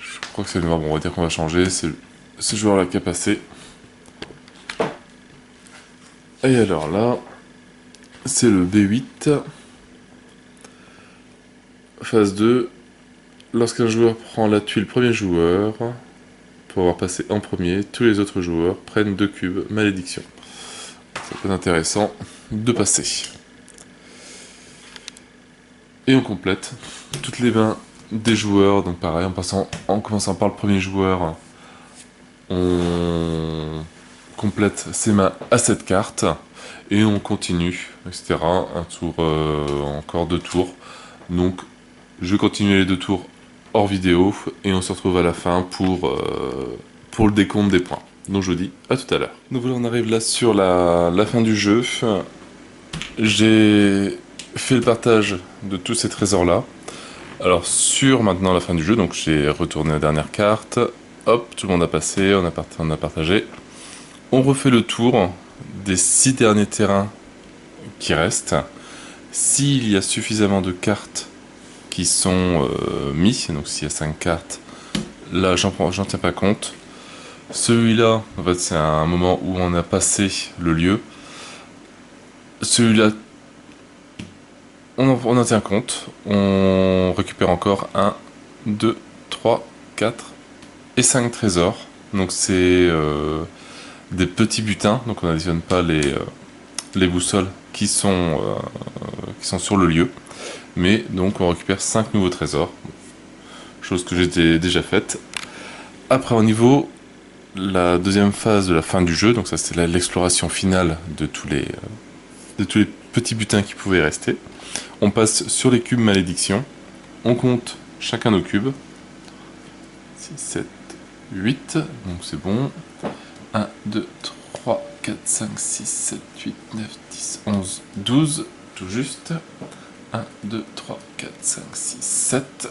Je crois que c'est le noir. Bon, on va dire qu'on va changer. C'est ce joueur-là qui a passé. Et alors là, c'est le B8. Phase 2. Lorsqu'un joueur prend la tuile premier joueur, pour avoir passé en premier, tous les autres joueurs prennent 2 cubes malédiction. Ça peut être intéressant de passer. Et on complète toutes les mains des joueurs. Donc pareil, en commençant par le premier joueur, on complète ses mains à cette carte. Et on continue, etc. Un tour, encore 2 tours. Donc je continue les 2 tours hors vidéo. Et on se retrouve à la fin pour le décompte des points. Donc je vous dis à tout à l'heure. Donc voilà, on arrive là sur la fin du jeu. J'ai fait le partage de tous ces trésors-là. Alors sur maintenant la fin du jeu, donc j'ai retourné la dernière carte. Hop, tout le monde a passé, on a partagé. On refait le tour des 6 derniers terrains qui restent. S'il y a suffisamment de cartes qui sont mis, donc s'il y a 5 cartes, là j'en tiens pas compte. Celui-là, en fait, c'est un moment où on a passé le lieu. Celui-là, on en tient compte. On récupère encore 1, 2, 3, 4 et 5 trésors. Donc c'est des petits butins, donc on n'additionne pas les boussoles qui sont sur le lieu. Mais donc on récupère 5 nouveaux trésors, chose que j'ai déjà faite. Après au niveau la deuxième phase de la fin du jeu, donc ça c'est l'exploration finale de tous les petits butins qui pouvaient rester. On passe sur les cubes malédiction, on compte chacun nos cubes. 6, 7, 8, donc c'est bon. 1, 2, 3, 4, 5, 6, 7, 8, 9, 10, 11, 12, tout juste. 1, 2, 3, 4, 5, 6, 7.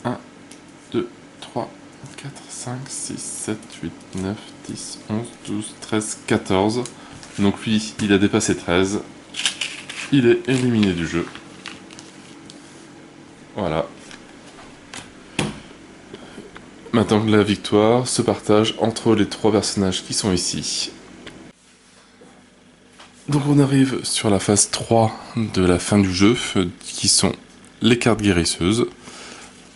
1, 2, 3, 4, 5, 6, 7, 8, 9, 10, 11, 12, 13, 14. Donc lui, il a dépassé 13. Il est éliminé du jeu. Voilà. Maintenant que la victoire se partage entre les 3 personnages qui sont ici. Donc on arrive sur la phase 3 de la fin du jeu, qui sont les cartes guérisseuses.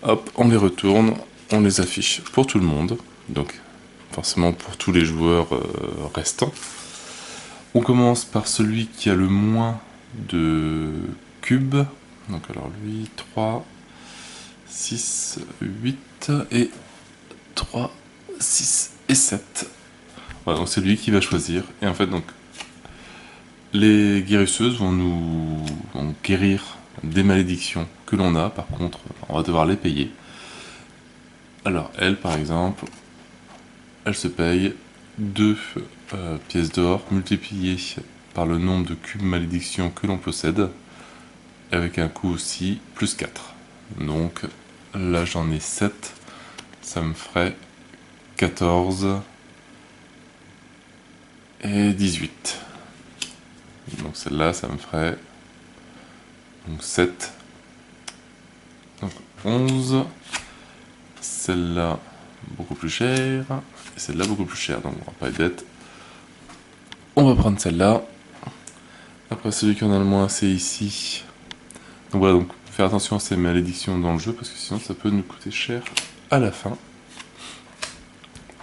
Hop, on les retourne, on les affiche pour tout le monde. Donc forcément pour tous les joueurs restants. On commence par celui qui a le moins de cubes. Donc alors lui, 3, 6, 8 et 3, 6 et 7. Voilà, donc c'est lui qui va choisir. Et en fait, donc, les guérisseuses vont guérir des malédictions que l'on a. Par contre, on va devoir les payer. Alors, elle, par exemple, elle se paye 2 pièces d'or multipliées par le nombre de cubes malédiction que l'on possède. Avec un coût aussi, plus 4. Donc, là, j'en ai 7. Ça me ferait 14 et 18. Donc celle-là, ça me ferait donc 7. Donc 11. Celle-là, beaucoup plus chère. Et celle-là, beaucoup plus chère. Donc on va pas être bête. On va prendre celle-là. Après, celui qui en a le moins, c'est ici. Donc voilà, donc faire attention à ces malédictions dans le jeu, parce que sinon ça peut nous coûter cher à la fin.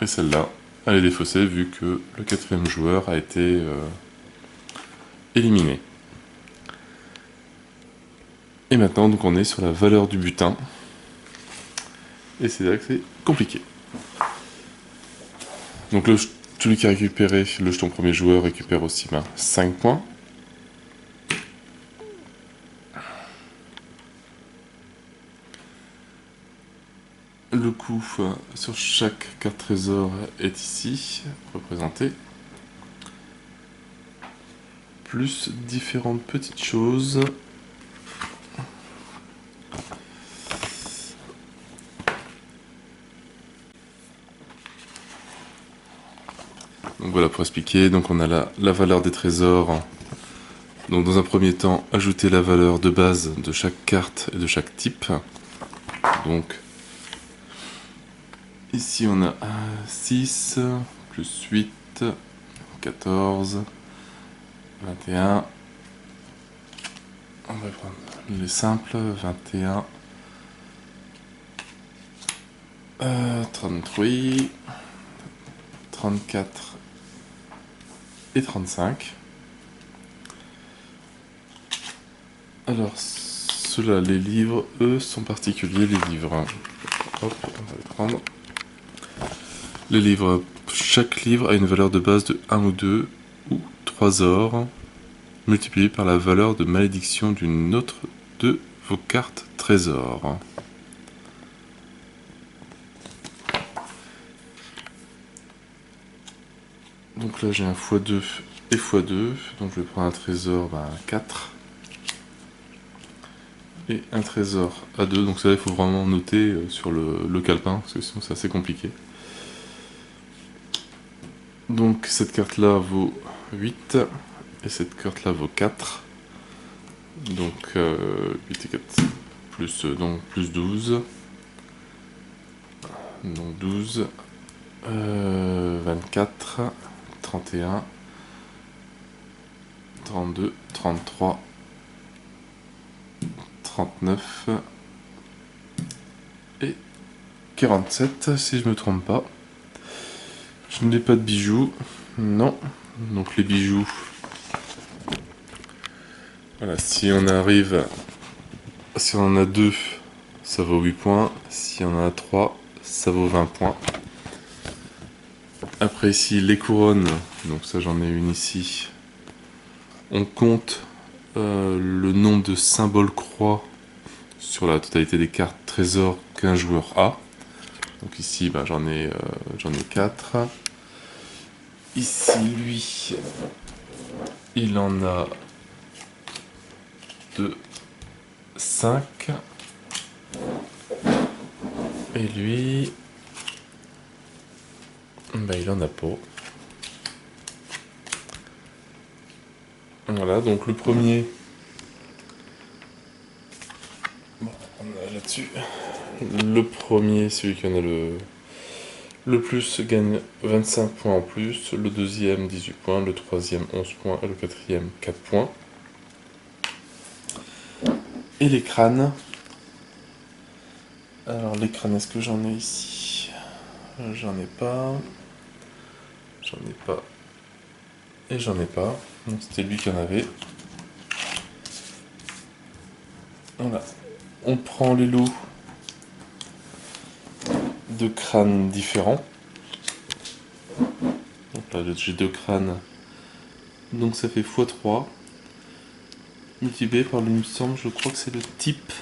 Et celle-là, elle est défaussée vu que le 4e joueur a été éliminé. Et maintenant, donc on est sur la valeur du butin. Et c'est là que c'est compliqué. Donc celui qui a récupéré le jeton premier joueur récupère aussi 5 points. Le coût sur chaque carte trésor est ici, représenté. Plus différentes petites choses. Donc voilà, pour expliquer, donc on a la valeur des trésors. Donc dans un premier temps, ajouter la valeur de base de chaque carte et de chaque type. Donc ici on a 6, plus 8, 14, 21. On va prendre les simples, 21, 33, 34 et 35. Alors, ceux-là, les livres, eux, sont particuliers, les livres. Hop, on va les prendre. Les livres, chaque livre a une valeur de base de 1 ou 2 ou 3 ors, multiplié par la valeur de malédiction d'une autre de vos cartes trésors. Donc là j'ai un x2 et x2, donc je vais prendre un trésor 4 et un trésor à 2, donc ça il faut vraiment noter sur le calepin parce que sinon c'est assez compliqué. Donc cette carte là vaut 8 et cette carte là vaut 4, donc 8 et 4 plus, donc plus 12, donc 12, 24, 31, 32, 33, 39 et 47 si je me trompe pas. Je n'ai pas de bijoux, non, donc les bijoux, voilà, si on arrive, si on en a 2, ça vaut 8 points, si on en a 3, ça vaut 20 points. Après ici les couronnes, donc ça j'en ai une ici, on compte le nombre de symboles croix sur la totalité des cartes trésors qu'un joueur a. Donc ici j'en ai 4. Ici lui il en a 2, 5. Et lui il en a pas. Voilà, donc le premier, bon, on a là-dessus. Le premier, celui qui en a le plus, gagne 25 points en plus. Le deuxième, 18 points. Le troisième, 11 points. Et le quatrième, 4 points. Et les crânes. Alors, les crânes, est-ce que j'en ai ici? J'en ai pas. J'en ai pas. Et j'en ai pas. Donc, c'était lui qui en avait. Voilà. On prend les lots de crânes différents. Donc là j'ai 2 crânes. Donc ça fait x3. Multiplié par il me semble, je crois que c'est le type.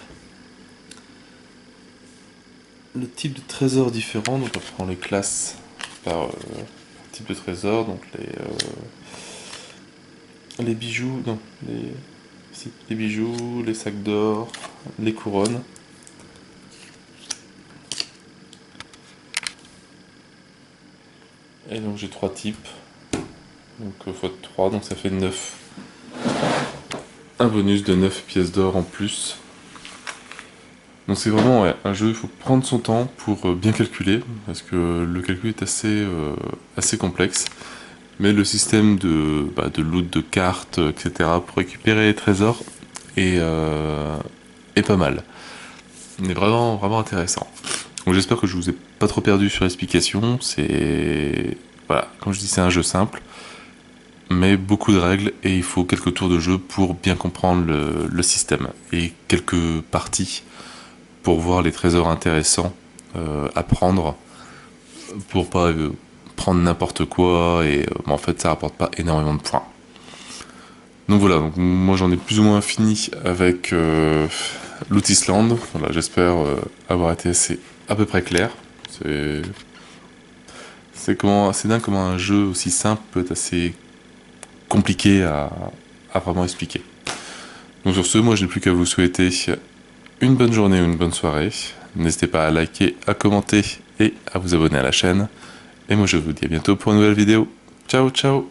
Le type de trésor différent. Donc on prend les classes par type de trésor. Donc les bijoux. Non, les bijoux, les sacs d'or, les couronnes. Et donc j'ai 3 types. Donc x3, donc ça fait 9. Un bonus de 9 pièces d'or en plus. Donc c'est vraiment un jeu, il faut prendre son temps pour bien calculer, parce que le calcul est assez complexe. Mais le système de loot, de cartes, etc. pour récupérer les trésors est pas mal. Il est vraiment, vraiment intéressant. Donc j'espère que je vous ai pas trop perdu sur l'explication. C'est... Voilà, comme je dis, c'est un jeu simple, mais beaucoup de règles, et il faut quelques tours de jeu pour bien comprendre le système. Et quelques parties pour voir les trésors intéressants à prendre, pour pas prendre n'importe quoi, et en fait ça rapporte pas énormément de points. Donc voilà, donc moi j'en ai plus ou moins fini avec Loot Island. Voilà, j'espère avoir été à peu près clair. C'est dingue comment un jeu aussi simple peut être assez compliqué à vraiment expliquer. Donc sur ce, moi je n'ai plus qu'à vous souhaiter une bonne journée ou une bonne soirée. N'hésitez pas à liker, à commenter et à vous abonner à la chaîne. Et moi je vous dis à bientôt pour une nouvelle vidéo. Ciao ciao.